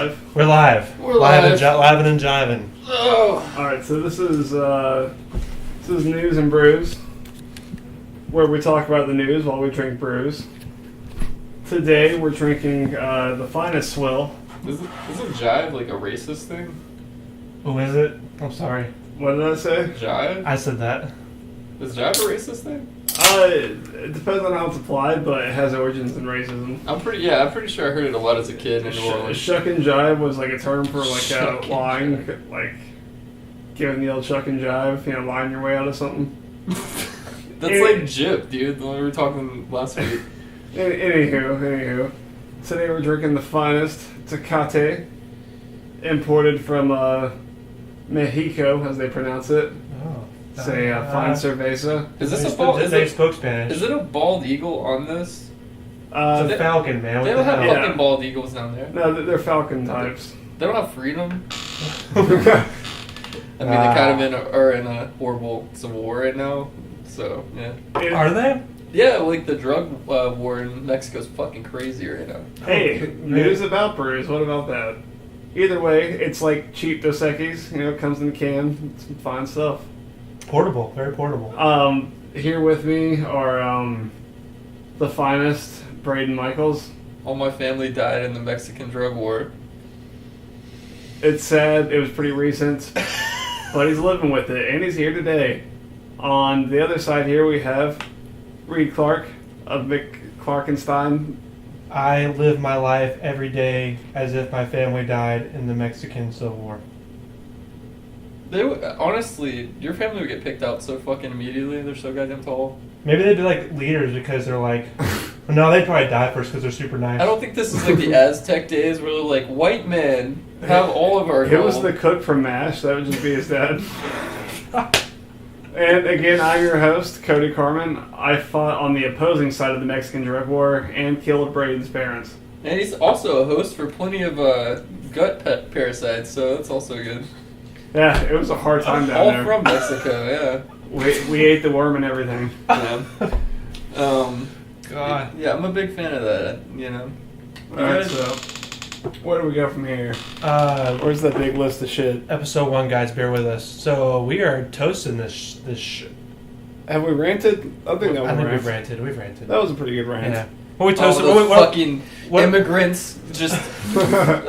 live? We're live. We're live. Live and jiving. Oh. Alright, so this is Newz N Brewz, where we talk about the news while we drink brews. Today we're drinking the finest swill. Isn't jive like a racist thing? Who is it? I'm sorry. What did I say? Jive? I said that. Is jive a racist thing? It depends on how it's applied, but it has origins in racism. I'm pretty sure I heard it a lot as a kid in New Orleans. Shuck and jive was like a term for like lying, like giving the old shuck and jive, lying your way out of something. That's like Jip, dude. The one we were talking last week. Anywho, today we're drinking the finest Tecate, imported from Mexico, as they pronounce it. Oh. It's a fine cerveza. Is this They a bald? They spoke Spanish. Is it a bald eagle on this? It's a falcon, man. They What don't the have hell? fucking bald eagles down there. No, they're falcon types. They don't have freedom. I mean, they kind of are in a horrible civil war right now. So yeah. Are they? Yeah, like the drug war in Mexico is fucking crazy right now. Hey, news about brews. What about that? Either way, it's like cheap Dos Equis. It comes in a can. It's some fine stuff. Portable. Very portable. Here with me are the finest Braden Michaels. All my family died in the Mexican drug war. It's sad. It was pretty recent, but he's living with it, and he's here today. On the other side here, we have Reed Clark of McClarkenstein. I live my life every day as if my family died in the Mexican Civil War. Honestly, your family would get picked out so fucking immediately. They're so goddamn tall. Maybe they'd be like leaders because they're like... No, they'd probably die first because they're super nice. I don't think this is like the Aztec days where they're like, white men have all of our It gold. was the cook from MASH. That would just be his dad. And again, I'm your host, Cody Carmen. I fought on the opposing side of the Mexican drug war and killed Braden's parents. And he's also a host for plenty of gut parasites, so that's also good. Yeah, it was a hard time down all there. from Mexico, yeah. We ate the worm and everything. Yeah. God. Yeah, I'm a big fan of that, Alright, so where do we go from here? Where's that big list of shit? Episode 1, guys, bear with us. So we are toasting this Have we ranted? I think we've ranted. We've ranted. That was a pretty good rant. Yeah. What we All toasting? those fucking what- immigrants just... What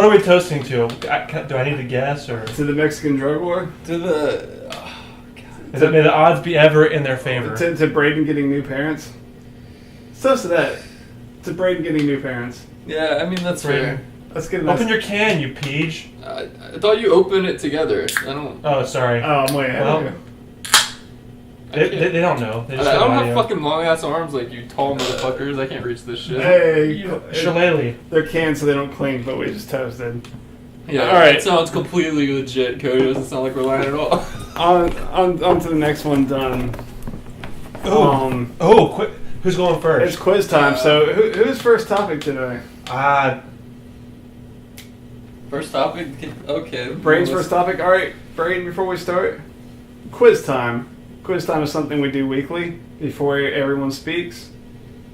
are we toasting to? Do I need to guess or? To the Mexican drug war? to the... May the odds be ever in their favor. To Braden getting new parents? It's toast to that. To Braden getting new parents. Yeah, I mean, that's fair. Let's get a nice... Open your can, you peach. I thought you opened it together. I don't... Oh, sorry. Oh, I'm way ahead of you. They don't know. They I just don't have have audio. fucking long ass arms like you tall motherfuckers. I can't reach this shit. Hey, Shillelagh. they're canned so they don't clink, but we just toasted. Yeah, all right. It sounds completely legit, Cody. It doesn't sound like we're lying at all. On to the next one done. Quick. Who's going first? It's quiz time, so who's first topic today? First topic? Okay. Braden's first topic? Alright, Braden, before we start, quiz time. Quiz time is something we do weekly before everyone speaks.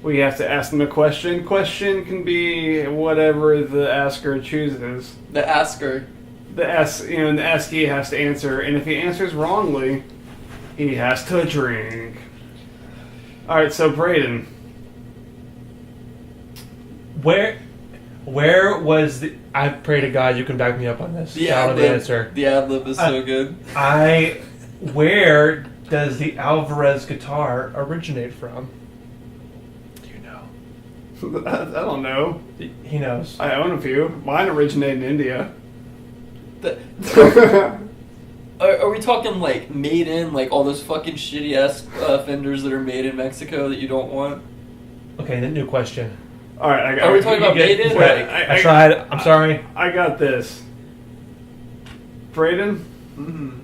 We have to ask them a question. Question can be whatever the asker chooses. The asker. The askee has to answer, and if he answers wrongly, he has to drink. Alright, so Braden. Where was the... I pray to God you can back me up on this. The Out of the answer. The ad-lib is so good. Where does the Alvarez guitar originate from? Do you know? I don't know. He knows. I own a few. Mine originated in India. Are we talking like made in, like all those fucking shitty ass fenders that are made in Mexico that you don't want? Okay, then new question. Alright, Are we talking about made in? I tried. I'm sorry. I got this. Braden, Mm-hmm.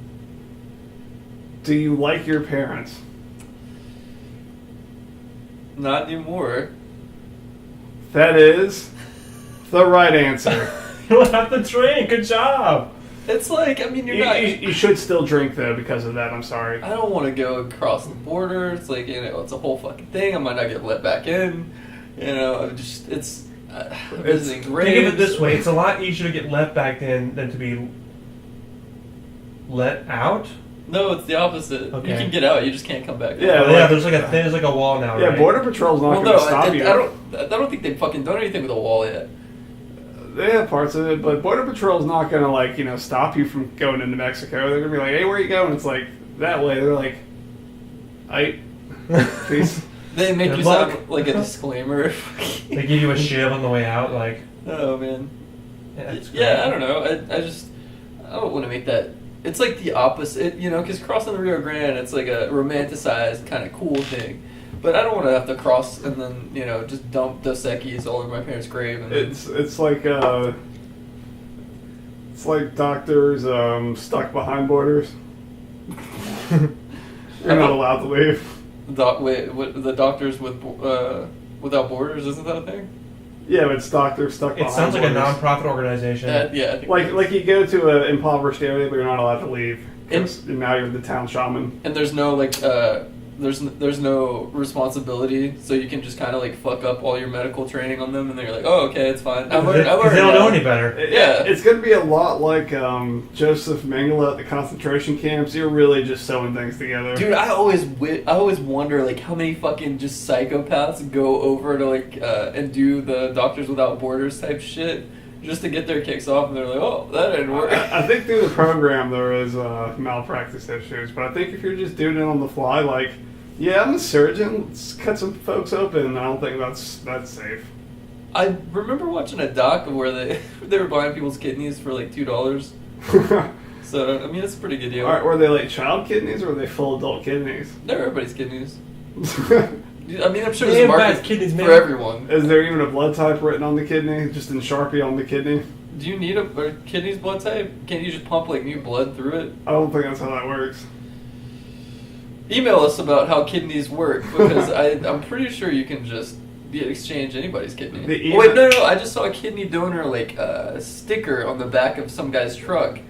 do you like your parents? Not anymore. That is the right answer. You don't have to drink. Good job. It's like, I mean, you're not... You should still drink, though, because of that. I'm sorry. I don't want to go across the border. It's like, it's a whole fucking thing. I might not get let back in. It's visiting Think graves. of it this way: it's a lot easier to get let back in than to be let out. No, it's the opposite. Okay. You can get out, you just can't come back. Yeah, Oh, yeah. There's like a wall now. Yeah, right? Border Patrol's not Well, going to no, stop you. I don't think they've fucking done anything with the wall yet. They have parts of it, but Border Patrol's not going to, like, stop you from going into Mexico. They're going to be like, hey, where you going? It's like, that way. They're like, peace. They make Good you luck. sound like a disclaimer. They give you a shiv on the way out, like. Oh, man. That's Yeah, great. I don't know. I don't want to make that. It's like the opposite, because crossing the Rio Grande, it's like a romanticized kind of cool thing. But I don't want to have to cross and then, just dump Dos Equis all over my parents' grave. And It's like doctors stuck behind borders. You're not allowed to leave. the doctors without borders, isn't that a thing? Yeah, but it's doctors stuck It behind sounds like a borders. non-profit organization. Yeah, I think Like you go to an impoverished area, but you're not allowed to leave. And- 'Cause now you're the town shaman. And there's no there's no responsibility, so you can just kind of like fuck up all your medical training on them, and then you're like, oh, okay, it's fine. I learned Because they don't now. know any better. Yeah. It's going to be a lot like Joseph Mengele at the concentration camps. You're really just sewing things together. Dude, I always wonder like how many fucking just psychopaths go over to like and do the Doctors Without Borders type shit just to get their kicks off, and they're like, oh, that didn't work. I think through the program there is malpractice issues, but I think if you're just doing it on the fly, like, yeah, I'm a surgeon, let's cut some folks open, I don't think that's safe. I remember watching a doc where they were buying people's kidneys for like $2. So I mean, it's a pretty good deal. Alright, were they like child kidneys or were they full adult kidneys? They're everybody's kidneys. I mean, I'm sure They there's a have market bad kidneys, for man. everyone. Is there even a blood type written on the kidney, just in Sharpie on the kidney? Do you need a kidney's blood type? Can't you just pump like new blood through it? I don't think that's how that works. Email us about how kidneys work, because I'm pretty sure you can just exchange anybody's kidney. The Oh, wait, no, I just saw a kidney donor like sticker on the back of some guy's truck.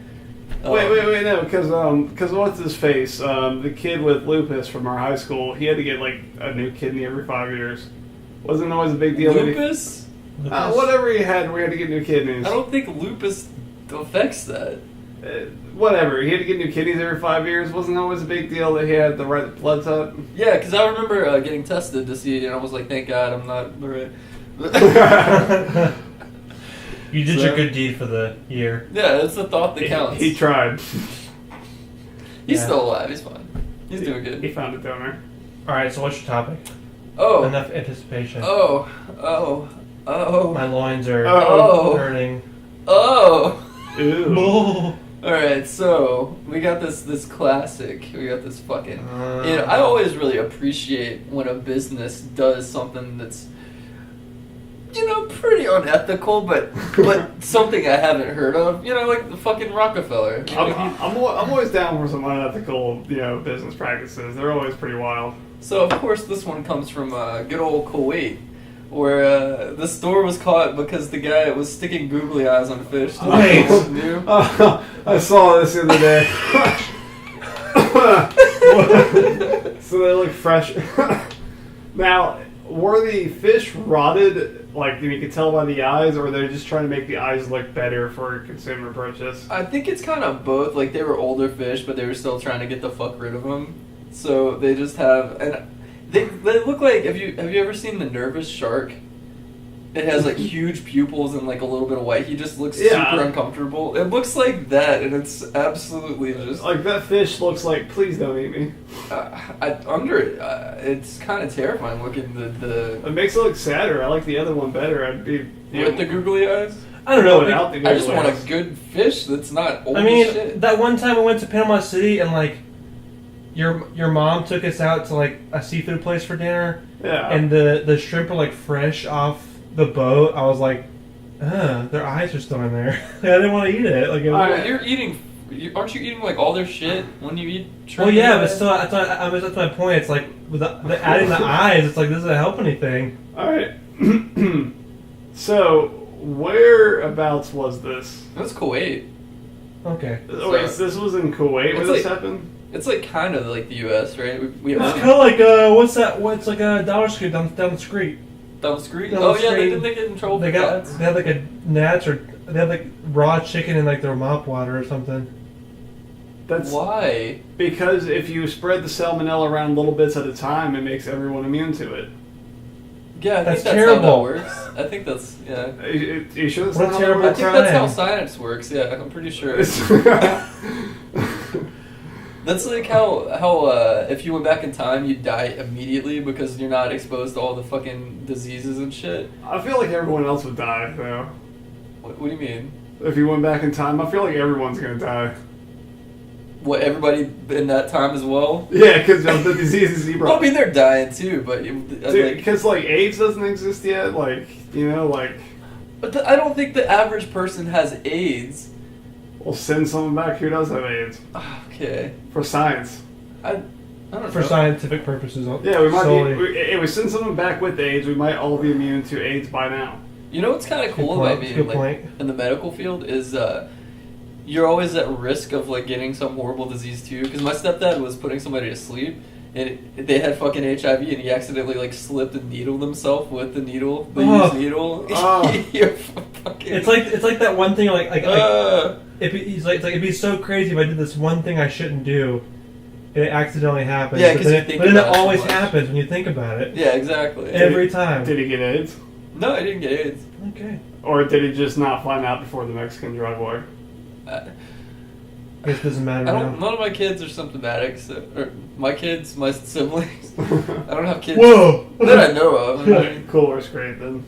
Wait, no, because what's his face? The kid with lupus from our high school, he had to get like a new kidney every 5 years. Wasn't always a big deal. Lupus? Whatever he had, we had to get new kidneys. I don't think lupus affects that. Whatever, he had to get new kidneys every 5 years. Wasn't always a big deal that he had the right blood type. Yeah, because I remember getting tested to see, and I was like, thank God I'm not the right. You did So- your good deed for the year. Yeah, it's the thought that counts. He tried. He's Yeah. still alive. He's fine. He's doing He good. found a donor. All right, so what's your topic? Oh. Enough anticipation. Oh. My loins are Oh. hurting. Oh. Ew. Oh. All right, so we got this classic. We got this fucking. Uh. I always really appreciate when a business does something that's, pretty unethical, but something I haven't heard of. Like the fucking Rockefeller. I'm always down for some unethical, business practices. They're always pretty wild. So of course this one comes from good old Kuwait, where the store was caught because the guy was sticking googly eyes on fish. To Wait. New. I saw this the other day. So they look fresh. Now, were the fish rotted, like you could tell by the eyes, or were they just trying to make the eyes look better for consumer purchase? I think it's kind of both. Like they were older fish, but they were still trying to get the fuck rid of them. So they just have, and they look like. Have you ever seen the nervous shark? It has like huge pupils and like a little bit of white. He just looks Yeah. super uncomfortable. It looks like that, and it's absolutely just Like that fish looks like, please don't eat me. under it. It's kind of terrifying looking. The It makes it look sadder. I like the other one better. I'd be with the googly eyes. I don't know. without the I just googly want a eyes. good fish that's not old I mean, as shit. that one time we went to Panama City and like your mom took us out to like a seafood place for dinner, Yeah. and the shrimp were like fresh off the boat. I was like, their eyes are still in there. I didn't want to eat it. Like, it was, Well, you're eating. Aren't you eating like all their shit when you eat shrimp? well, yeah, anyway? but still, that's my point. It's like with the adding the eyes, it's like, doesn't help anything. All right. So, whereabouts was this? That's Kuwait. Okay. Wait, so this was in Kuwait where It's this like- happened? It's like kind of like the U.S., right? We It's have kind of like what's that? What's like a Dollar Street down the street? Dumb Street? Dumb Oh yeah, Street. didn't they get in trouble They for got that? they had like a gnats, or they had like raw chicken in like their mop water or something. That's Why? because if you spread the salmonella around little bits at a time, it makes everyone immune to it. Yeah, I That's think that's terrible. how that works. I think that's, yeah. Are you sure that's What a not how terrible I that think that's how crime. science works, yeah, I'm pretty sure. works? That's like how if you went back in time, you'd die immediately because you're not exposed to all the fucking diseases and shit. I feel like everyone else would die, though. What do you mean? If you went back in time, I feel like everyone's gonna die. What, everybody in that time as well? Yeah, because of the diseases you Well, I brought. mean, they're dying too, but Because, like, AIDS doesn't exist yet, like, you know, like, I don't think the average person has AIDS. we'll send someone back who does have AIDS. Okay. For science. I don't For know. scientific purposes. Yeah, we might solely. if we send someone back with AIDS, we might all be immune to AIDS by now. You know what's kind of cool point, about being good like, point. in the medical field is you're always at risk of like getting some horrible disease too. Because my stepdad was putting somebody to sleep, and they had fucking HIV, and he accidentally like slipped and needled himself with the needle, the used needle. You're fucking. It's like that one thing like Uh, he's like it'd be so crazy if I did this one thing I shouldn't do, and it accidentally happens. Yeah, but 'cause then, you think but then it about it so always much. happens when you think about it. yeah, exactly. Every time. Did he get AIDS? No, I didn't get AIDS. Okay. Or did he just not find out before the Mexican drug war? I, I guess it doesn't matter I don't. now. None of my kids are symptomatic. So, or my kids, my siblings. I don't have kids Whoa! that I know of. I mean, Cooler's great then.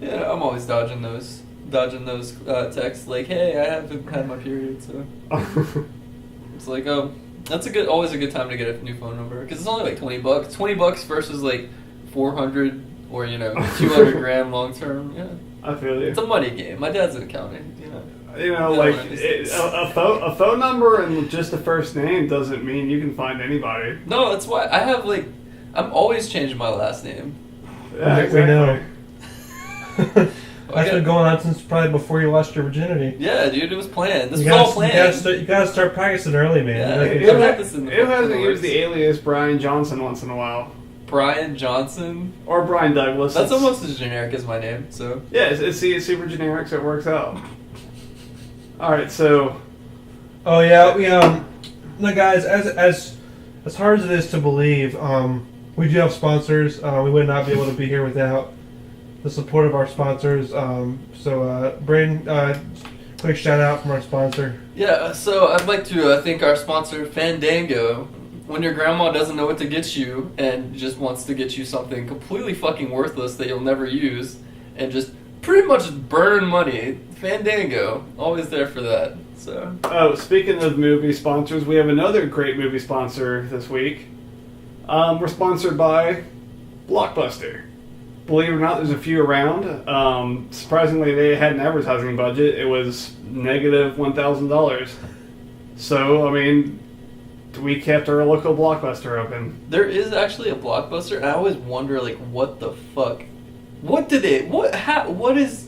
yeah, I'm always dodging those texts like, "Hey, I haven't had my period," so it's like, oh, that's always a good time to get a new phone number because it's only like $20. $20 versus like 400 or 200 grand long term. Yeah, I feel you. it's a money game. My dad's an accountant. You know, Yeah, like one of these things. a phone number and just the first name doesn't mean you can find anybody. No, that's why I have like, I'm always changing my last name. Yeah, We know. exactly. That's been going on since probably before you lost your virginity. Yeah, dude, it was planned. This You was all gotta, planned. you gotta start practicing early, man. Yeah, You gotta it- get- What happens in the Who hasn't works? used the alias Brian Johnson once in a while? Brian Johnson. Or Brian Douglas. That's It's- almost as generic as my name. So Yeah, it's super generic, so it works out. Alright, so... Oh yeah, no guys, as hard as it is to believe, we do have sponsors. We would not be able to be here without the support of our sponsors. So Braden, quick shout out from our sponsor. yeah, so I'd like to thank our sponsor Fandango. When your grandma doesn't know what to get you and just wants to get you something completely fucking worthless that you'll never use and just pretty much burn money, Fandango, always there for that. So Oh, speaking of movie sponsors, we have another great movie sponsor this week. We're sponsored by Blockbuster. Believe it or not, there's a few around. Surprisingly, they had an advertising budget. It was negative $1,000. So, I mean, we kept our local Blockbuster open. there is actually a Blockbuster, and I always wonder like what the fuck, what is.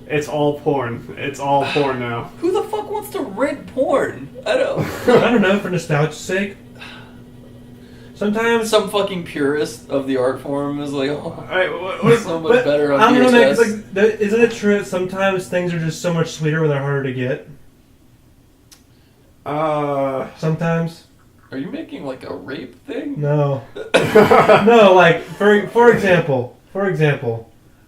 It's all porn. It's all porn now. Who the fuck wants to rent porn? I don't. I don't know, for nostalgia's sake. Sometimes Some fucking purist of the art form is like, oh, Alright, it's so much better on I don't know, man, 'cause, VHS. like, isn't it true that sometimes things are just so much sweeter when they're harder to get? Sometimes. Are you making like a rape thing? No. No, like for example,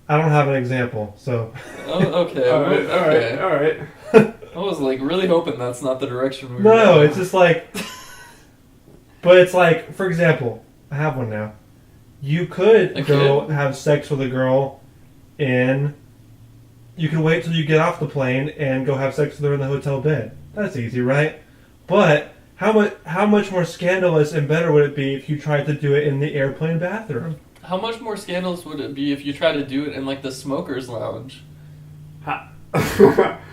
I don't have an example, so. Oh, okay. Alright, Okay. alright. I was like really hoping that's not the direction we were No, going. it's just like. But it's like, for example, I have one now. You could A go kid? have sex with a girl in. You can wait till you get off the plane and go have sex with her in the hotel bed. That's easy, right? But how much more scandalous and better would it be if you tried to do it in the airplane bathroom? How much more scandalous would it be if you tried to do it in like the smokers' lounge?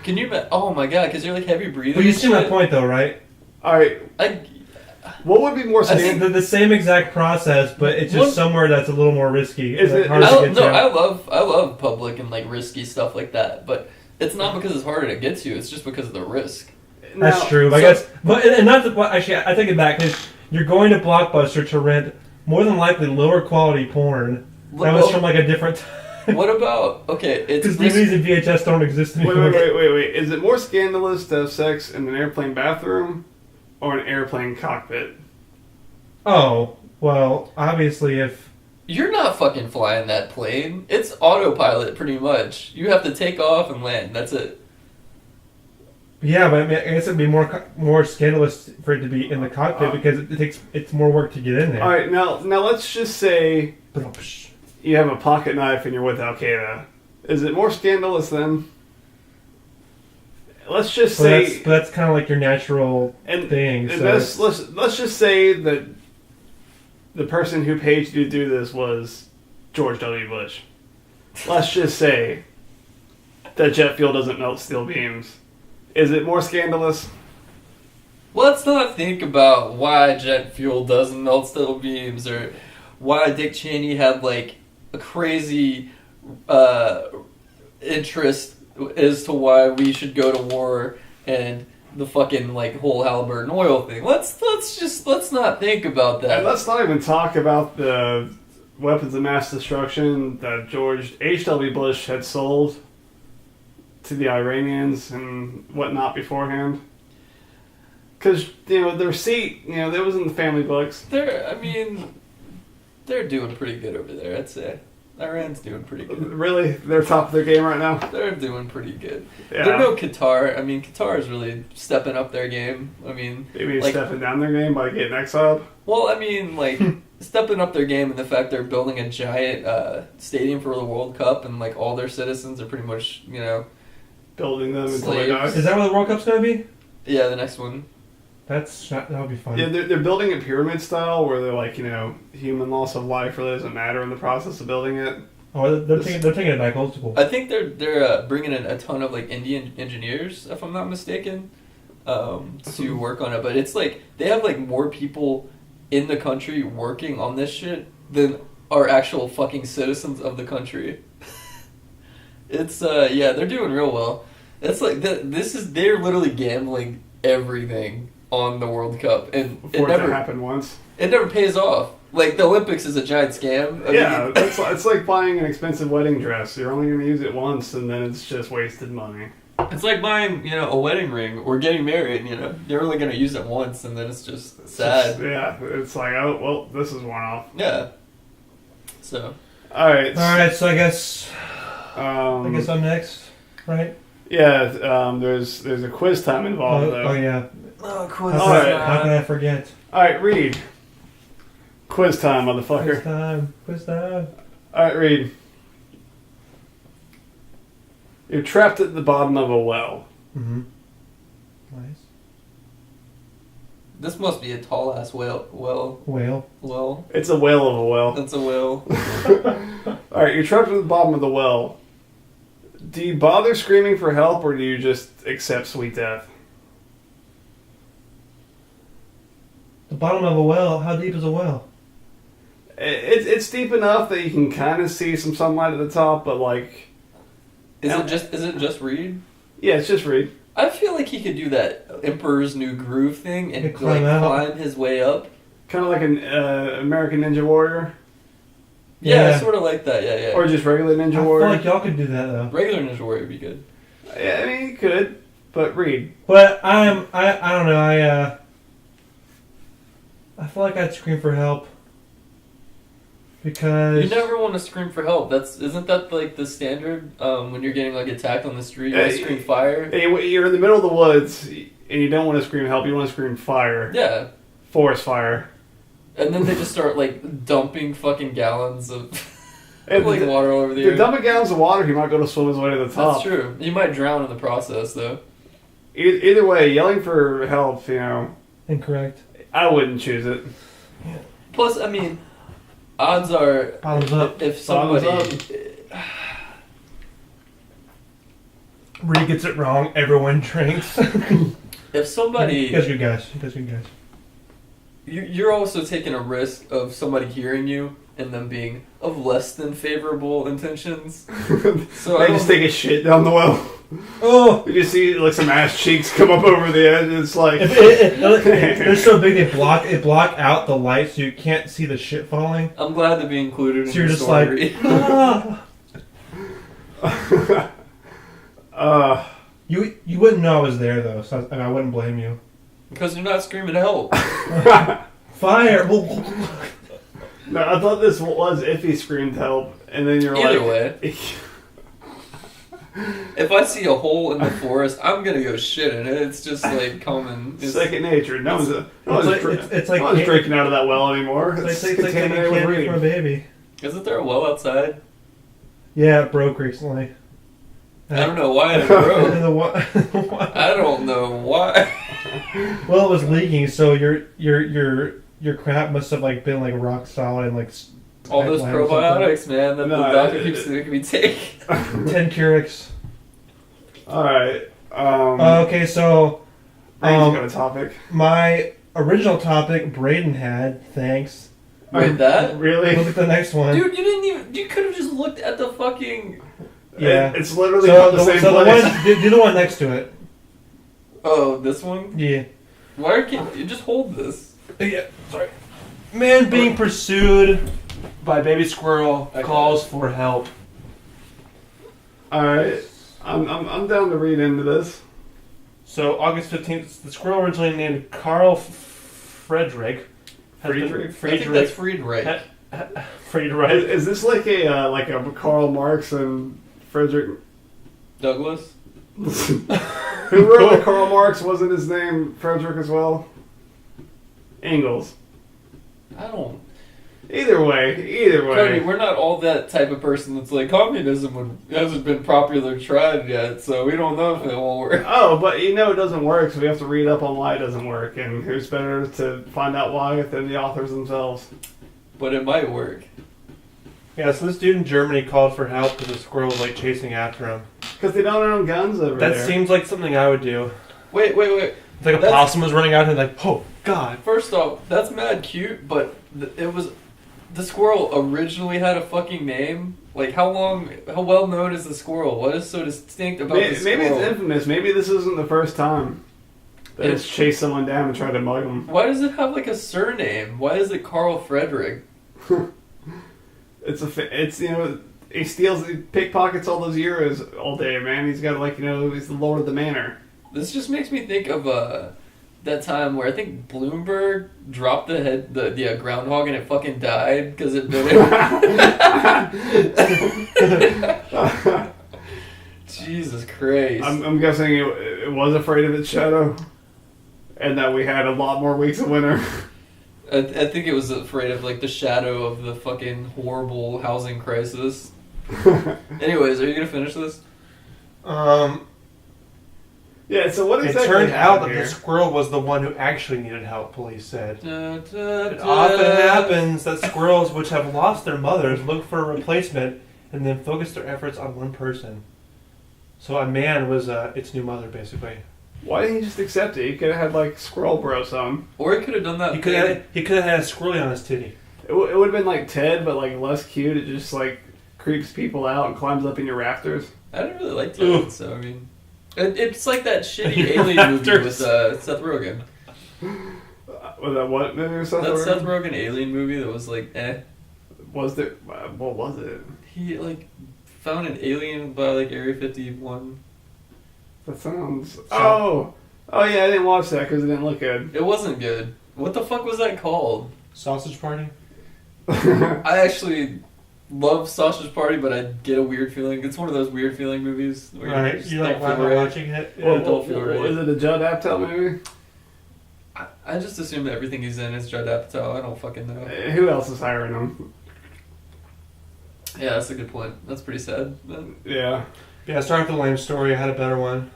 Can you? Oh my god, because you're like heavy breathing. But you and see my shit. point, though, right? Alright, what would be more I think standard? The same exact process, but it's just One- somewhere that's a little more risky. Is like it- harder to get to. I love public and like risky stuff like that, but it's not because it's harder to get to. It's just because of the risk. That's Now- true. I so- guess, but and not to, actually, I take it back because you're going to Blockbuster to rent more than likely lower quality porn That was from like a different time. What about it's Because DVDs and VHS don't exist anymore. Wait. Is it more scandalous to have sex in an airplane bathroom or an airplane cockpit? Oh, well, obviously if... You're not fucking flying that plane. It's autopilot, pretty much. You have to take off and land. That's it. Yeah, but I guess it'd be more scandalous for it to be in the cockpit because it's more work to get in there. All right, now let's just say you have a pocket knife and you're with Al Qaeda. Is it more scandalous then? Let's just say that's kind of like your natural thing. And So let's just say that the person who paid you to do this was George W. Bush. Let's just say that jet fuel doesn't melt steel beams. Is it more scandalous? Let's not think about why jet fuel doesn't melt steel beams or why Dick Cheney had like a crazy interest as to why we should go to war and the fucking like whole Halliburton oil thing. Let's not think about that. And let's not even talk about the weapons of mass destruction that George H.W. Bush had sold to the Iranians and whatnot beforehand. Because, the receipt, that was in the family books. They're doing pretty good over there, I'd say. Iran's doing pretty good. Really? They're top of their game right now? They're doing pretty good. Yeah. They're no Qatar. I mean, Qatar is really stepping up their game. I mean... You mean stepping down their game by getting exiled? Well, I mean, like, stepping up their game in the fact they're building a giant stadium for the World Cup and, like, all their citizens are pretty much, building them until they die. Is that where the World Cup's going to be? Yeah, the next one. That would be fun. Yeah, they're building it pyramid style where they're like, human loss of life really doesn't matter in the process of building it. Oh, they're taking it back old school. I think they're bringing in a ton of like Indian engineers, if I'm not mistaken, to work on it. But it's like they have like more people in the country working on this shit than are actual fucking citizens of the country. It's they're doing real well. It's like they're literally gambling everything on the World Cup, and Before it never happened once. It never pays off. Like the Olympics is a giant scam. It's like buying an expensive wedding dress. You're only going to use it once, and then it's just wasted money. It's like buying, a wedding ring or getting married. You're only going to use it once, and then it's just sad. It's like, oh well, this is one off. Yeah. So. All right. So I guess I'm next, right? Yeah. There's a quiz time involved though. Oh yeah. Oh, quiz time. How can I forget? All right, Reed. Quiz time, motherfucker. Quiz time. All right, Reed. You're trapped at the bottom of a well. Mm-hmm. Nice. This must be a tall ass whale. Well. It's a whale of a well. That's a whale. All right, you're trapped at the bottom of the well. Do you bother screaming for help, or do you just accept sweet death? The bottom of a well. How deep is a well? It's deep enough that you can kind of see some sunlight at the top, but like, is it just Reed? Yeah, it's just Reed. I feel like he could do that Emperor's New Groove thing and climb his way up. Kind of like an American Ninja Warrior. Yeah, sort of like that. Yeah. Or just regular Ninja Warrior. I feel like y'all could do that though. Regular Ninja Warrior would be good. Yeah, I mean you could, but Reed. But I don't know. I feel like I'd scream for help. Because you never want to scream for help. Isn't that like the standard when you're getting like attacked on the street? You scream fire. You're in the middle of the woods and you don't want to scream help. You want to scream fire. Yeah. Forest fire. And then they just start like dumping fucking gallons of like water all over the air. If you're dumping gallons of water, he might go to swim his way to the top. That's true. You might drown in the process though. Either way, yelling for help, Incorrect. I wouldn't choose it. Yeah. Plus, I mean, odds are bottoms up. If somebody Reed gets it wrong, everyone drinks. If somebody, you guys are good guys. You're also taking a risk of somebody hearing you and them being of less than favorable intentions. So they just take a shit down the well. Oh! You just see like some ass cheeks come up over the edge. And it's like They're so big they block out the light so you can't see the shit falling. I'm glad to be included in So you're the just story. like, You wouldn't know I was there though, so I wouldn't blame you. Because you're not screaming help. Fire! No, I thought this was if he screamed help, and then you're Either like... way. If I see a hole in the forest, I'm gonna go shit in it. It's just like common. It's second nature. No one's like drinking out of that well anymore. It's like taking candy from a baby. Isn't there a well outside? Yeah, it broke recently. I don't know why it broke. I I don't know why. Well, it was leaking, so your crap must have like been like rock solid and like All those probiotics, man, that the doctor keeps making me take. 10 Keurigs. Alright. Okay, so Braden's got a topic. my original topic Braden had, thanks. Wait, that? Really? Look at the next one. Dude, you didn't even. You could have just looked at the fucking. Yeah. It's literally So not the same the place. one, do the one next to it. Oh, this one? Yeah. Why can't you just hold this? Yeah, sorry. Man being pursued by baby squirrel calls for help. Alright. I'm down to read into this. So August 15th, the squirrel originally named Carl Friedrich. Friedrich? I think that's Friedrich. Friedrich. Is this like a Karl Marx and Frederick... Douglass? Who wrote the Karl Marx? Wasn't his name Frederick as well? Engels. I don't. Either way. Cody, we're not all that type of person that's like, communism hasn't been popularly tried yet, so we don't know if it will work. Oh, but it doesn't work, so we have to read up on why it doesn't work, and who's better to find out why than the authors themselves? But it might work. Yeah, so this dude in Germany called for help because the squirrel was like chasing after him. Because they don't own guns over there. That seems like something I would do. Wait. It's like a possum was running out and like, oh god. First off, that's mad cute, but it was... The squirrel originally had a fucking name. Like, how well known is the squirrel? What is so distinct about the squirrel? Maybe it's infamous. Maybe this isn't the first time that it's chased someone down and tried to mug them. Why does it have like a surname? Why is it Carl Friedrich? He pickpockets all those euros all day, man. He's got he's the lord of the manor. This just makes me think of that time where I think Bloomberg dropped the groundhog and it fucking died because it bit it. Jesus Christ. I'm guessing it was afraid of its shadow, and that we had a lot more weeks of winter. I think it was afraid of like the shadow of the fucking horrible housing crisis. Anyways, are you gonna finish this? Yeah, so what exactly it turned out that here? the squirrel was the one who actually needed help, police said. It often often happens that squirrels which have lost their mothers look for a replacement and then focus their efforts on one person. So a man was its new mother, basically. Why didn't he just accept it? He could have had Squirrel Bro some. Or he could have done that. He could have had a squirrely on his titty. It would have been like Ted, but less cute. It just creeps people out and climbs up in your rafters. I didn't really like Ted, so I mean, it's like that shitty alien movie with Seth Rogen. Was that what movie was Seth That Rogen? Seth Rogen alien movie that was like, Was there? What was it? He found an alien by Area 51. That sounds. Oh yeah, I didn't watch that because it didn't look good. It wasn't good. What the fuck was that called? Sausage Party? I actually love Sausage Party, but I get a weird feeling. It's one of those weird feling movies. Where Right, just you like don't feel why right. we're watching it? Yeah, don't feel right. Is it a Judd Apatow movie? I just assume that everything he's in is Judd Apatow. I don't fucking know. Who else is hiring him? Yeah, that's a good point. That's pretty sad. But Yeah. Yeah, start with the lame story. I had a better one.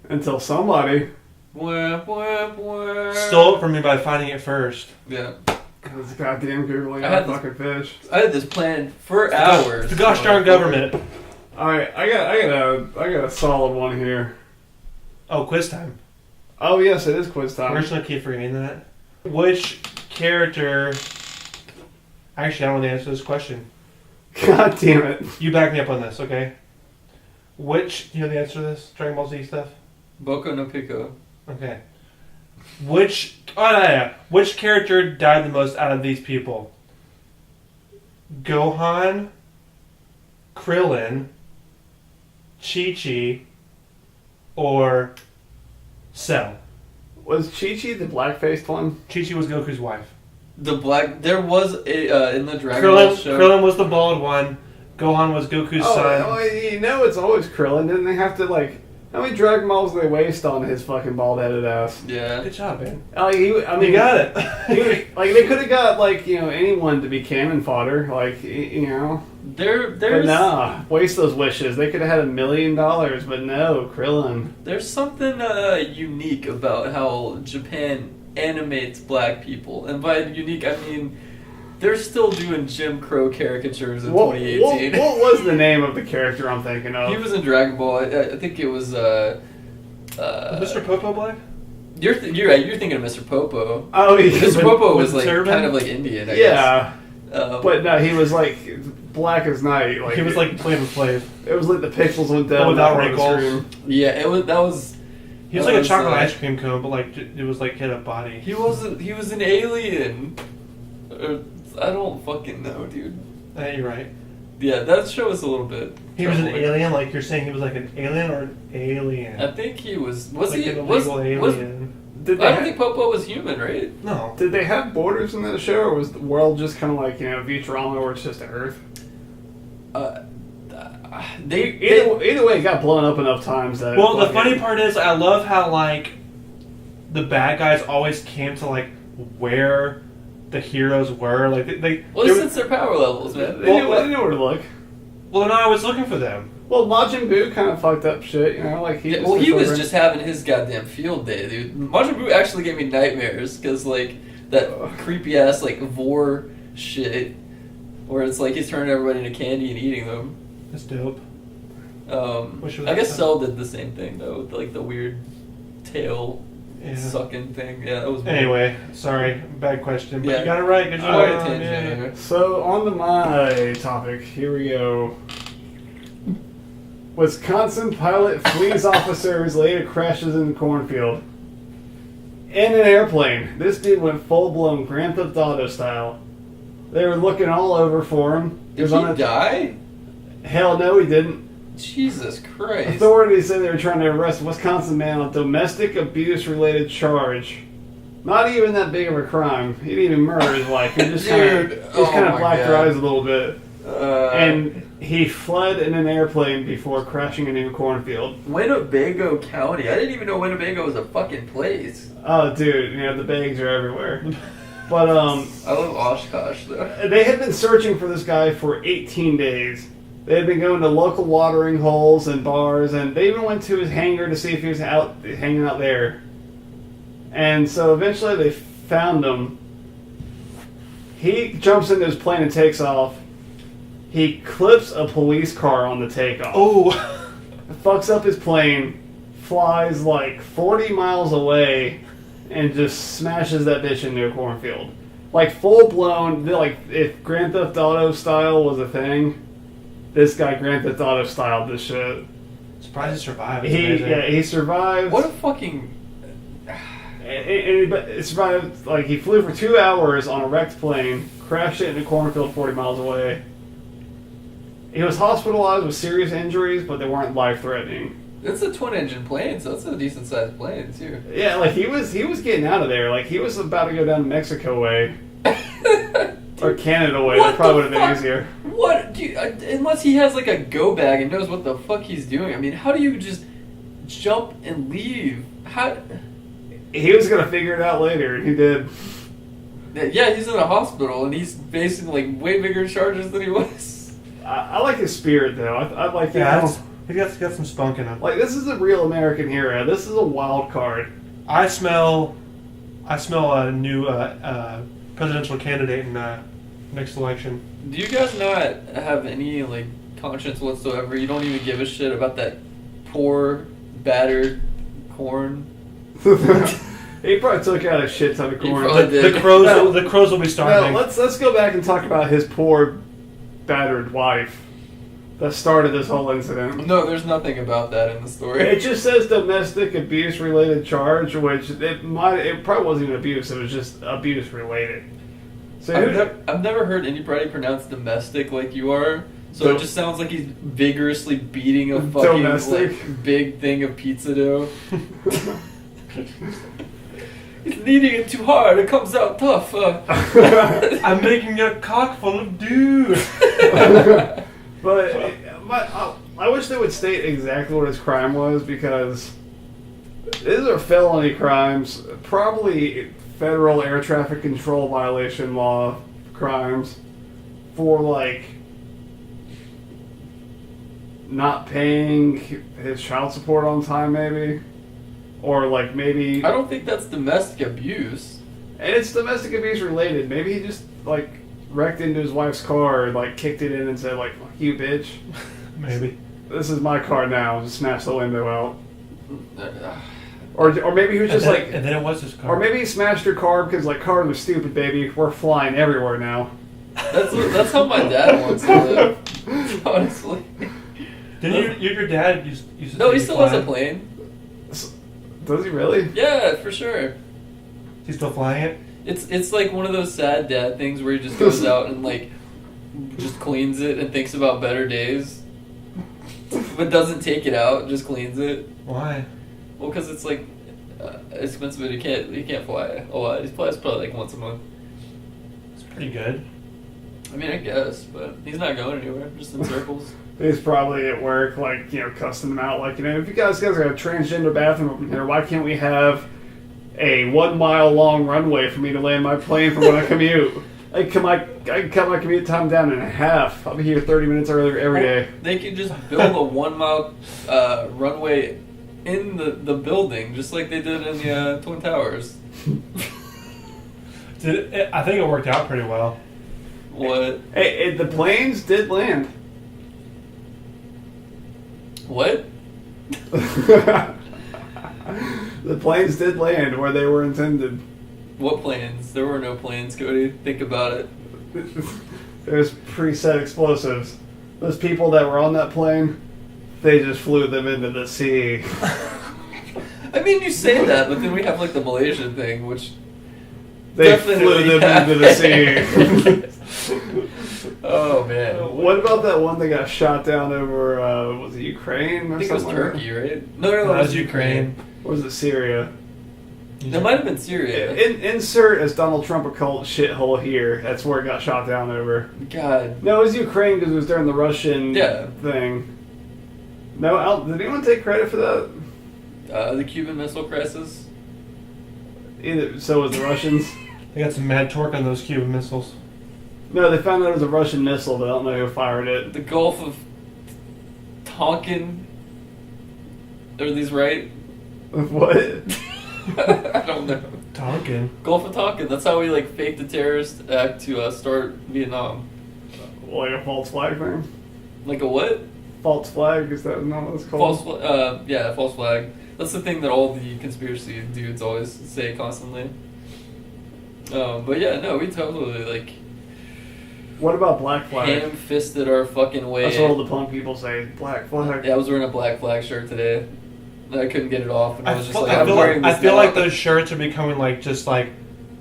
Until somebody. Stole it from me by finding it first. Yeah. This goddamn googling I had on fucking fish. I had this planned for hours. The gosh darn government. All right, I got a solid one here. Oh, quiz time. Oh yes, it is quiz time. We're just gonna keep forgetting that. Which character... Actually, I want to answer this question. God damn it. You back me up on this, okay? Which, you know the answer to this? Dragon Ball Z stuff? Boku no Pico. Okay. Which character died the most out of these people? Gohan, Krillin, Chi-Chi, or Cell? Was Chi-Chi the black-faced one? Chi-Chi was Goku's wife. There was a in the Dragon Ball show. Krillin was the bald one. Gohan was Goku's son. Oh, you know it's always Krillin. Didn't they have to, like... How many Dragon Balls did they waste on his fucking bald-headed ass? Yeah. Good job, man. You got it. They could have got, like, anyone to be cannon fodder. Like, There's But nah, waste those wishes. They could have had $1 million, but no, Krillin. There's something unique about how Japan animates black people. And by unique, I mean... They're still doing Jim Crow caricatures in 2018. What was the name of the character I'm thinking of? He was in Dragon Ball. I think it was Mr. Popo Black? You're right. You're thinking of Mr. Popo. Oh, yeah. Mr. Popo was like turban? kind of like Indian. I Yeah. guess. But no, he was like black as night. Like He was like Flavor Flav. It was like the pixels went down Without on the wrinkles. screen. Yeah, that was. He was like a chocolate ice cream cone, but like it was like hit a body. He wasn't. He was an alien. I don't fucking know, dude. You're right. Yeah, that show was a little bit. He was an troubling. alien, like you're saying he was like an alien or an alien? I think he was. Was like he? an illegal Was, alien. I I don't think Popo was human, right? No. Did they have borders in that show, or was the world just kind of like Futurama, where it's just Earth? Either way, it got blown up enough times that. Well, the funny part is, I love how like the bad guys always came to like where the heroes were. Like they Since their power levels, man. They knew where to look. Well, no, I was looking for them. Well, Majin Buu kind of fucked up shit, like he. He was just having his goddamn field day, dude. Majin Buu actually gave me nightmares because like that creepy ass like vor shit, where it's like he's turning everybody into candy and eating them. That's dope. I guess Cell did the same thing though, with like the weird tail sucking thing. Yeah, that was weird. Anyway, sorry, bad question, but Yeah. you got it right. Good job. Alright, tangent. Yeah. So on to my topic. Here we go. Wisconsin pilot flees officers, later crashes in the cornfield. In an airplane. This dude went full-blown Grand Theft Auto style. They were looking all over for him. Did he die? Hell no, he didn't. Jesus Christ. Authorities said they were trying to arrest a Wisconsin man on a domestic abuse-related charge. Not even that big of a crime. He didn't even murder his wife. He just kind of blacked her eyes a little bit. And he fled in an airplane before crashing into a cornfield. Winnebago County. I didn't even know Winnebago was a fucking place. Oh, dude, the bags are everywhere. But I love Oshkosh though. they had been searching for this guy for 18 days. They had been going to local watering holes and bars, and they even went to his hangar to see if he was hanging out there. And so eventually they found him. He jumps into his plane and takes off. He clips a police car on the takeoff. Oh! Fucks up his plane, flies like 40 miles away, and just smashes that bitch into a cornfield. Like full blown, like if Grand Theft Auto style was a thing, this guy Grand Theft Auto styled this shit. Surprised he survived. He survived. What a fucking... He survived, like he flew for 2 hours on a wrecked plane, crashed it in a cornfield 40 miles away. He was hospitalized with serious injuries, but they weren't life-threatening. It's a twin-engine plane, so it's a decent-sized plane, too. Yeah, like he was getting out of there. Like he was about to go down Mexico way. Or Canada way. That probably would have been easier. What? Unless he has like a go bag and knows what the fuck he's doing. I mean, how do you just jump and leave? How? He was going to figure it out later, and he did. Yeah, he's in a hospital and he's facing like way bigger charges than he was. I like his spirit, though. I like He got some spunk in him. Like, this is a real American hero. This is a wild card. I smell a new presidential candidate in next election. Do you guys not have any like conscience whatsoever? You don't even give a shit about that poor, battered corn. He probably took out a shit ton of corn. The crows will be starving. Now, let's go back and talk about his poor, battered wife. that started this whole incident. No, there's nothing about that in the story. It just says domestic abuse related charge, which it probably wasn't even abuse. It was just abuse related. So I've never heard anybody pronounce domestic like you are. So it just sounds like he's vigorously beating a fucking like, big thing of pizza dough. He's kneading it too hard. It comes out tough. I'm making a cock full of dude. But I wish they would state exactly what his crime was, because these are felony crimes, probably federal air traffic control violation law crimes for like not paying his child support on time, maybe, or like maybe I don't think that's domestic abuse. And it's domestic abuse related. Maybe he just like wrecked into his wife's car and like kicked it in and said like, "Fuck you, bitch." Maybe. This is my car now. Just smash the window out. Or maybe he was just like... And then it was his car. Or maybe he smashed her car because like, cars are stupid, baby. We're flying everywhere now. That's how my dad wants to live. Honestly. Didn't your dad used to No, he still has a plane. Does he really? Yeah, for sure. He's still flying it? It's like one of those sad dad things where he just goes out and like just cleans it and thinks about better days, but doesn't take it out, just cleans it. Why? Well, because it's like expensive, but he can't fly a lot. He flies probably like once a month. It's pretty good. I mean, I guess, but he's not going anywhere, just in circles. He's probably at work, like, you know, cussing them out, like, you know, if you guys got a transgender bathroom over here, why can't we have a 1 mile long runway for me to land my plane for when I commute? I can cut my commute time down in half. I'll be here 30 minutes earlier every day. They could just build a 1 mile runway in the building, just like they did in the Twin Towers. I think it worked out pretty well. What? Hey, the planes did land. What? The planes did land where they were intended. What planes? There were no planes, Cody. Think about it. There's preset explosives. Those people that were on that plane, they just flew them into the sea. I mean, you say that, but then we have like the Malaysian thing, which they flew them into the sea. Oh man! What about that one that got shot down over? Was it Ukraine or I think it was something? Turkey, right? No, it was Ukraine. Or was it Syria? It might have been Syria. Insert as Donald Trump a cult shithole here. That's where it got shot down over. God. No, it was Ukraine because it was during the Russian thing. No, did anyone take credit for that? The Cuban Missile Crisis. So was the Russians. They got some mad torque on those Cuban missiles. No, they found out it was a Russian missile, but I don't know who fired it. The Gulf of Tonkin. Are these right? What? I don't know. Tonkin. Gulf of Tonkin. That's how we like faked the terrorist act to start Vietnam. Like a false flag thing? Like a what? False flag, is that not what it's called? False flag. That's the thing that all the conspiracy dudes always say constantly. But yeah, no, we totally like. What about black flag? Ham-fisted our fucking way. That's what all the punk people say. Black flag. Yeah, I was wearing a black flag shirt today. I couldn't get it off, and I was just like, I feel like those shirts are becoming like just like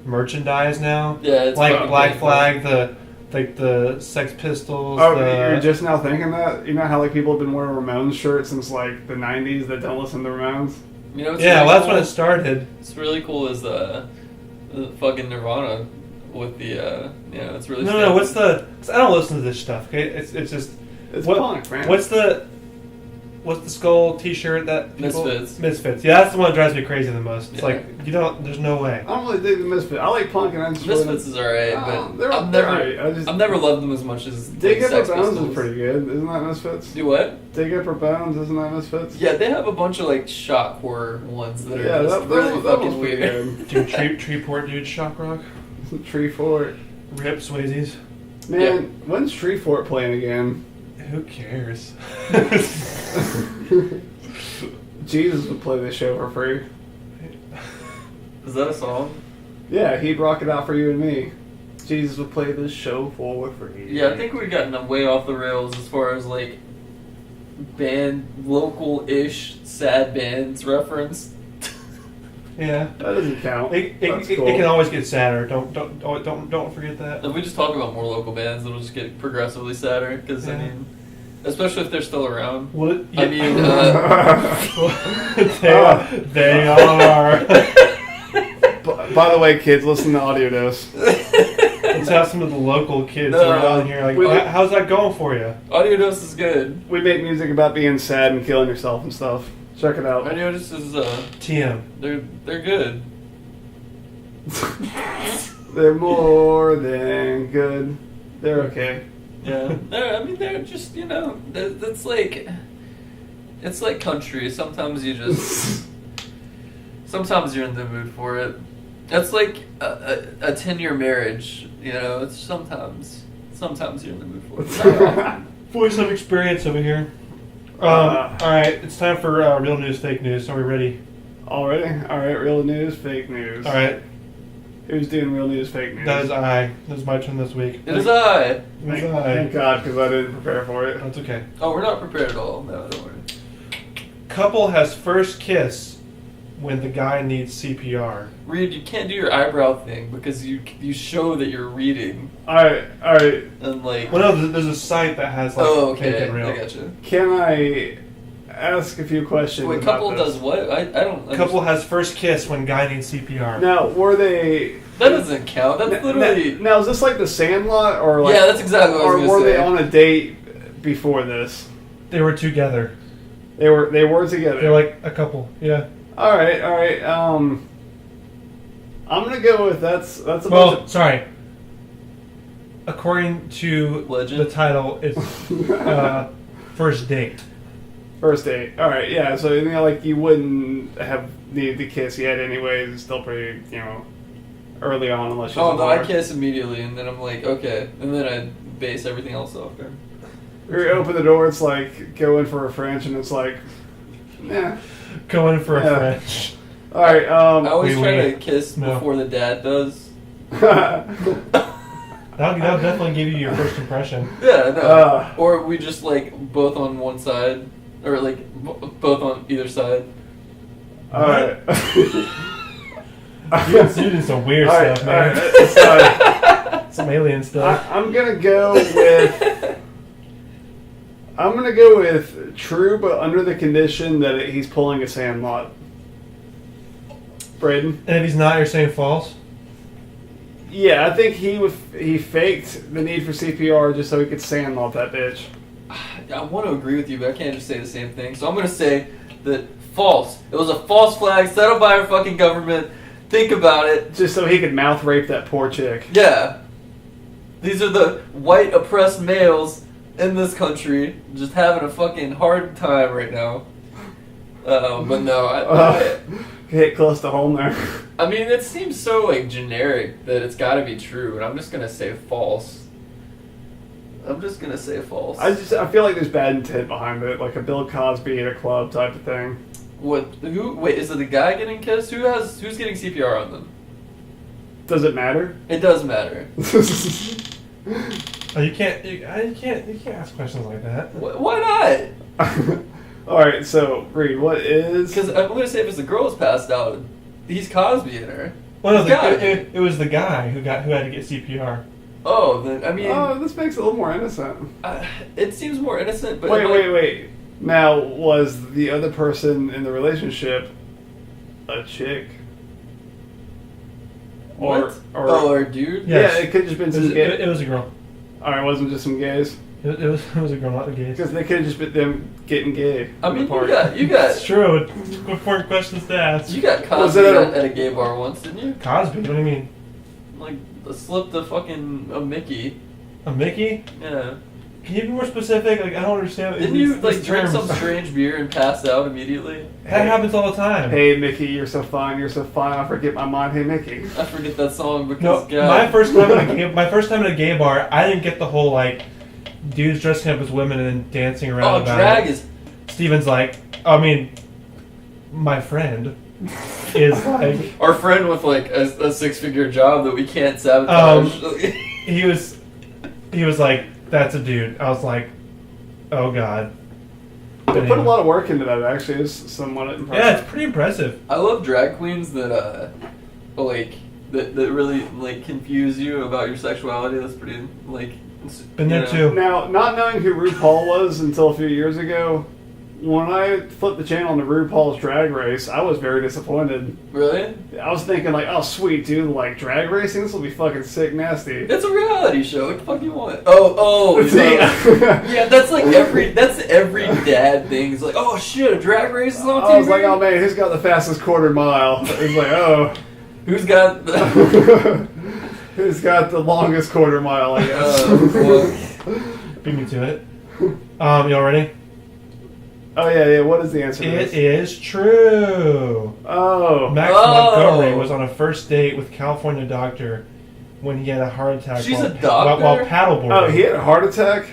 merchandise now. Yeah, it's like Black Flag, the Sex Pistols. Oh, you're just now thinking that? You know how like people have been wearing Ramones shirts since like the '90s that don't listen to Ramones? You know, yeah, well, that's when it started. It's really cool. Is the fucking Nirvana with the it's really no. What's the? I don't listen to this stuff. Okay, it's just punk, man. What's the skull T-shirt that people, Misfits. Yeah, that's the one that drives me crazy the most. It's like there's no way. I don't really dig the Misfits. I like punk and I just Misfits is alright, but I've never loved them as much as Dig Up Sex Her Bones Pistols. is pretty good. Isn't that Misfits? Do what? Dig Up Her Bones, isn't that Misfits? Yeah, they have a bunch of like shock horror ones that are just that really that fucking weird. Dude, Treeport dude, shock rock. Tree Fort. Rip Swayze's. Man, when's Tree Fort playing again? Who cares? Jesus would play this show for free. Is that a song? Yeah, he'd rock it out for you and me. Jesus would play this show for free. Yeah, I think we've gotten way off the rails as far as like local-ish sad bands reference. Yeah. That doesn't count. It That's cool. can always get sadder. Don't forget that. If we just talk about more local bands, it'll just get progressively sadder. Because I Yeah. mean, especially if they're still around. Well, I mean, they are. By the way, kids, listen to Audio Dose. Let's have some of the local kids No. around here. Like, how's that going for you? Audio Dose is good. We make music about being sad and killing yourself and stuff. Check it out. Audio Dose is TM. they're good. They're more than good. They're okay. Yeah, I mean they're just it's like country. Sometimes you're in the mood for it. That's like a 10-year marriage. It's sometimes you're in the mood for it. Not often. Voice of experience over here. All right, it's time for real news, fake news. Are we ready? Already? Alright, real news, fake news. All right, Who's doing real news, fake news? that is I. That is my turn this week. It is I. That is Thank I. God, because I didn't prepare for it. That's okay. Oh, we're not prepared at all. No, don't worry. Couple has first kiss when the guy needs CPR. Reed, you can't do your eyebrow thing because you show that you're reading Alright. and like. Well, no, there's a site that has like Oh, fake okay. and real. I gotcha. Can I ask a few questions? Wait, about couple this? does what? I don't. Couple has first kiss when guy needs CPR. Now, were they... That doesn't count. That's literally. Now, is this like the Sandlot, or like... Yeah, that's exactly what I was Or gonna were say. they on a date before this? They were together. They were together. They're like a couple. Yeah. Alright. I'm gonna go with that's a Well, bunch sorry. According to Legend? the title, it's first date. first date. Alright, yeah, so like you wouldn't have needed to kiss yet anyways, it's still pretty, early on unless you're Oh no, I kiss immediately, and then I'm like, okay, and then I base everything else off there. You open the door, it's like go in for a French and it's like nah. Go in for a Yeah. French. Alright, I always Oui, try oui. to kiss No. before the dad does. That'll definitely give you your first impression. Yeah, no. Uh. Or we just like both on one side, or like both on either side. Alright. You're doing some weird stuff, man. Alright. Some alien stuff. I'm gonna go with true, but under the condition that he's pulling a Sandlot. Braden? And if he's not, you're saying false? Yeah, I think he faked the need for CPR just so he could Sandlot that bitch. I want to agree with you, but I can't just say the same thing. So I'm going to say that false. It was a false flag set up by our fucking government. Think about it. Just so he could mouth rape that poor chick. Yeah. These are the white oppressed males in this country just having a fucking hard time right now. But no, Hit close to home there. I mean, it seems so like generic that it's got to be true, and I'm just gonna say false. I'm just gonna say false. I feel like there's bad intent behind it, like a Bill Cosby at a club type of thing. What? Who? Wait, is it the guy getting kissed? Who's getting CPR on them? Does it matter? It does matter. Oh, you can't ask questions like that. Why not? All right, so Reed, what is? Because I'm gonna say if it's the girl who's passed out, he's Cosby in her. Well, no, It's gotta be. it was the guy who had to get CPR. Oh, then I mean, Oh, this makes it a little more innocent. it seems more innocent. But Wait. Now, was the other person in the relationship a chick? What? Or a dude? Yes. Yeah, it could have just been some gays. It was a girl. All right, it wasn't just some gays. It was a girl, not the gays. Because they could have just been them getting gay. I in the mean, party. you got It's true. Important questions to ask. you got Was Cosby it at a gay bar once, didn't you? Cosby. What do you mean? Like slipped a Mickey. A Mickey? Yeah. Can you be more specific? Like, I don't understand. Didn't you these like drink terms. some strange beer and pass out immediately? That happens all the time. Hey, Mickey, you're so fine. You're so fine. I forget my mind. Hey, Mickey. I forget that song because No, God. my first time at a gay bar, I didn't get the whole like dudes dressing up as women and then dancing around. Oh, about drag it. is. Steven's like, my friend is like, Our friend with like a 6-figure job that we can't sabotage. he was like, that's a dude. I was like, oh god. They put a lot of work into that. Actually, it's somewhat impressive. Yeah, it's pretty impressive. I love drag queens that that really like confuse you about your sexuality. That's pretty like. Been there too. Now, not knowing who RuPaul was until a few years ago, when I flipped the channel into RuPaul's Drag Race, I was very disappointed. Really? I was thinking like, oh sweet dude, like drag racing, this will be fucking sick nasty. It's a reality show. What the fuck do you want? Oh, yeah. That's like every dad thing. It's like, oh shit, a drag race is on TV. I was like, oh man, who's got the fastest quarter mile? It's like, oh, who's got the who's got the longest quarter mile? I guess. Beat me to it. Y'all ready? Oh yeah. What is the answer to It this? is true. Oh. Max Montgomery was on a first date with California doctor when he had a heart attack. She's while, a doctor? while paddleboarding. Oh, he had a heart attack?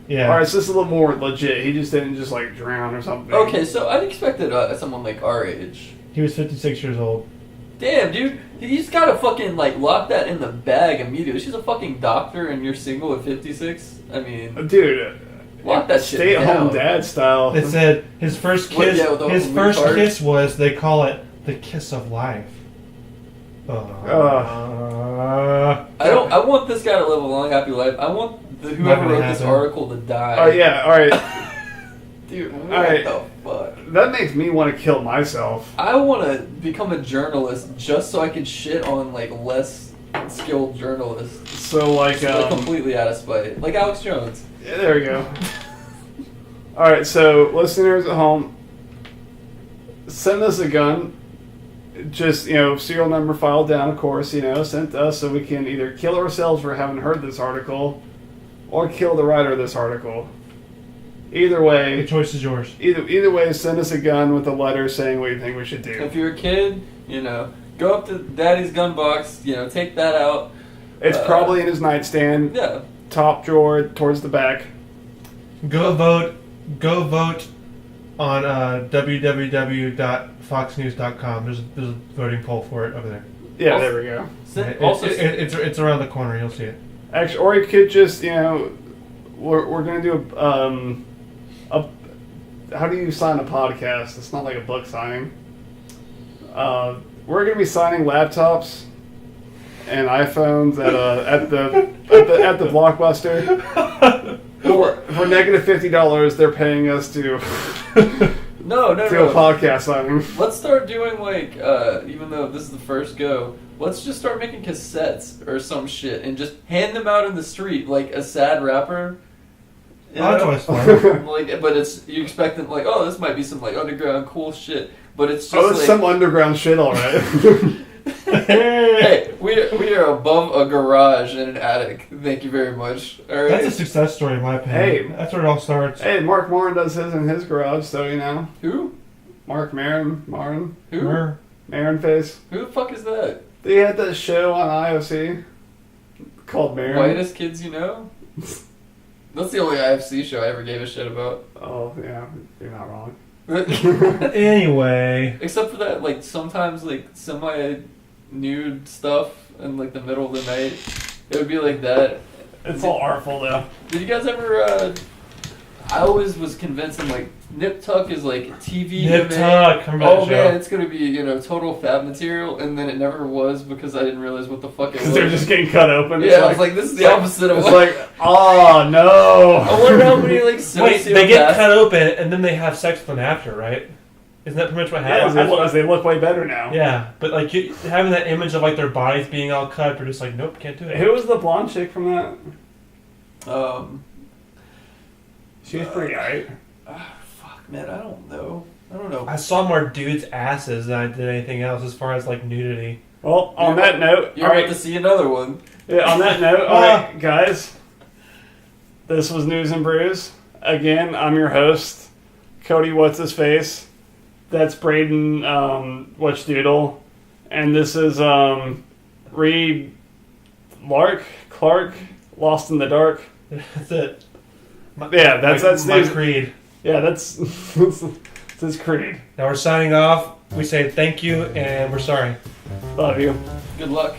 Yeah. Alright, so this is a little more legit. He just didn't just like drown or something. Okay, so I'd expected someone like our age. He was 56 years old. Damn, dude, he's gotta fucking like lock that in the bag immediately. She's a fucking doctor and you're single at 56. I mean, dude, lock that shit stay at home down. dad style. It said his first What, kiss. yeah, with the His first retard? kiss was, they call it the kiss of life. I want this guy to live a long, happy life. I want whoever wrote this article to die. Oh yeah, alright. Dude, what Alright. the fuck? That makes me want to kill myself. I want to become a journalist just so I can shit on like less skilled journalists. So like, Completely out of spite, like Alex Jones. yeah, there we go. Alright, so listeners at home, send us a gun. Just, serial number file down, of course, sent to us so we can either kill ourselves for having heard this article or kill the writer of this article. Either way, The choice is yours. Either way, send us a gun with a letter saying what you think we should do. If you're a kid, go up to Daddy's gun box, take that out. It's probably in his nightstand, Yeah. top drawer towards the back. Go vote on www.foxnews.com. There's a voting poll for it over there. Yeah, Also- there we go. It's around the corner. You'll see it. Actually, or you could just, we're gonna do a how do you sign a podcast? It's not like a book signing. We're gonna be signing laptops and iPhones at the Blockbuster. For negative $50, they're paying us to No. do a podcast signing. Let's start doing like, even though this is the first go, let's just start making cassettes or some shit and just hand them out in the street like a sad rapper. That's always fun. Like, but you expect them like, oh, this might be some like underground cool shit, but it's just Oh, it's like, some underground shit, all right. hey, we are above a garage in an attic. Thank you very much. All right. That's a success story, in my opinion. Hey. That's where it all starts. Hey, Mark Maron does his in his garage, so Who? Mark Maron, Who? Maron face. Who the fuck is that? They had that show on IOC called Maron. Whitest kids you know? That's the only IFC show I ever gave a shit about. Oh yeah, you're not wrong. Anyway. Except for that, like, sometimes, like, semi-nude stuff in, like, the middle of the night. It would be like that. It's all artful though. Did you guys ever, I always was convinced, like, Nip Tuck is, like, TV Nip MMA. Tuck. Remember Oh, that man, show? it's gonna be, total fab material, and then it never was because I didn't realize what the fuck it was. Because they're just getting cut open. Yeah, I was like, this is the opposite of It's what... like, oh no. I wonder how many, like, Wait, they get sociopaths- cut open and then they have sex with them after, right? Isn't that pretty much what Yeah, happens? they look way better now. Yeah, but like having that image of like their bodies being all cut, they're just like, nope, can't do it. Who was the blonde chick from that? She was pretty alright. Fuck, man, I don't know. I saw more dudes' asses than I did anything else as far as like nudity. Well, on that note, You're about to see another one. Yeah, on that note, alright, guys. This was Newz N Brewz. Again, I'm your host, Cody What's His Face. That's Braden Whatchdoodle. And this is Reed Clark, Lost in the Dark. That's it. That's my Newz. creed. Yeah, that's his creed. Now we're signing off. We say thank you and we're sorry. Love you. Good luck.